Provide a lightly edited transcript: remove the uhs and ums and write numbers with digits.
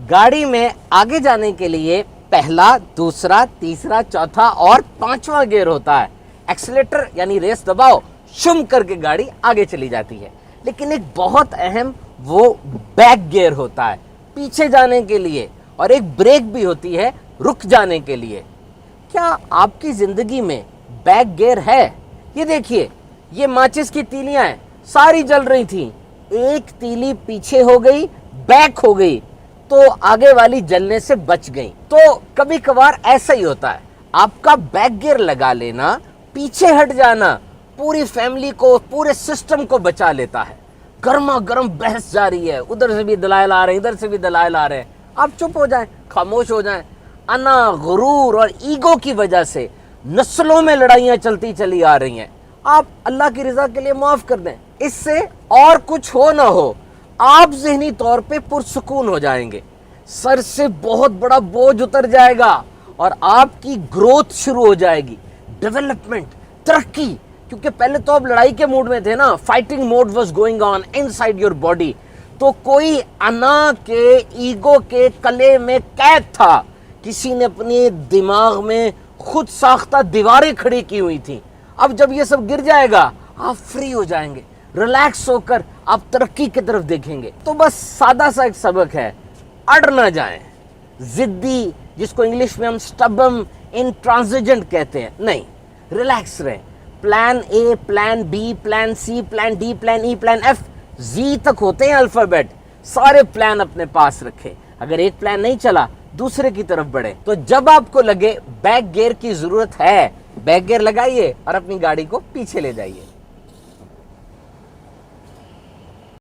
गाड़ी में आगे जाने के लिए पहला, दूसरा, तीसरा, चौथा और पांचवा गियर होता है। एक्सीलेटर यानी रेस दबाओ, शुम करके गाड़ी आगे चली जाती है। लेकिन एक बहुत अहम वो बैक गियर होता है पीछे जाने के लिए, और एक ब्रेक भी होती है रुक जाने के लिए। क्या आपकी जिंदगी में बैक गियर है? ये देखिए, ये माचिस की तीलियां हैं, सारी जल रही थी, एक तीली पीछे हो गई, बैक हो गई, तो आगे वाली जलने से बच गई। तो कभी कभार ऐसा ही होता है, आपका बैक गियर लगा लेना, पीछे हट जाना पूरी फैमिली को, पूरे सिस्टम को बचा लेता है। गर्मा गर्म बहस जारी है, उधर से भी दलाइल आ रहे हैं, इधर से भी दलाइल आ रहे हैं, आप चुप हो जाएं, खामोश हो जाएं। अना, गुरूर और ईगो की वजह से नस्लों में लड़ाइयां चलती चली आ रही हैं। आप अल्लाह की रजा के लिए माफ कर दें। इससे और कुछ हो ना हो, आप ज़हनी तौर पे पुरसुकून हो जाएंगे, सर से बहुत बड़ा बोझ उतर जाएगा और आपकी ग्रोथ शुरू हो जाएगी, डेवलपमेंट, तरक्की। क्योंकि पहले तो आप लड़ाई के मूड में थे ना, fighting mode was going on inside your body. तो कोई अना के, ईगो के कले में कैद था, किसी ने अपने दिमाग में खुद साख्ता दीवारें खड़ी की हुई थी। अब जब ये सब गिर जाएगा, आप फ्री हो जाएंगे, रिलैक्स होकर आप तरक्की की तरफ देखेंगे। तो बस सादा सा एक सबक है, अड़ ना जाएं, जिद्दी, जिसको इंग्लिश में हम स्टबम, इंट्रांसिजेंट कहते हैं, नहीं, रिलैक्स रहें। Plan A, plan B, plan C, plan D, plan E, plan F, G तक होते हैं अल्फाबेट, सारे प्लान अपने पास रखें। अगर एक प्लान नहीं चला, दूसरे की तरफ बढ़े। तो जब आपको लगे बैक गियर की जरूरत है, बैक गियर लगाइए और अपनी गाड़ी को पीछे ले जाइए।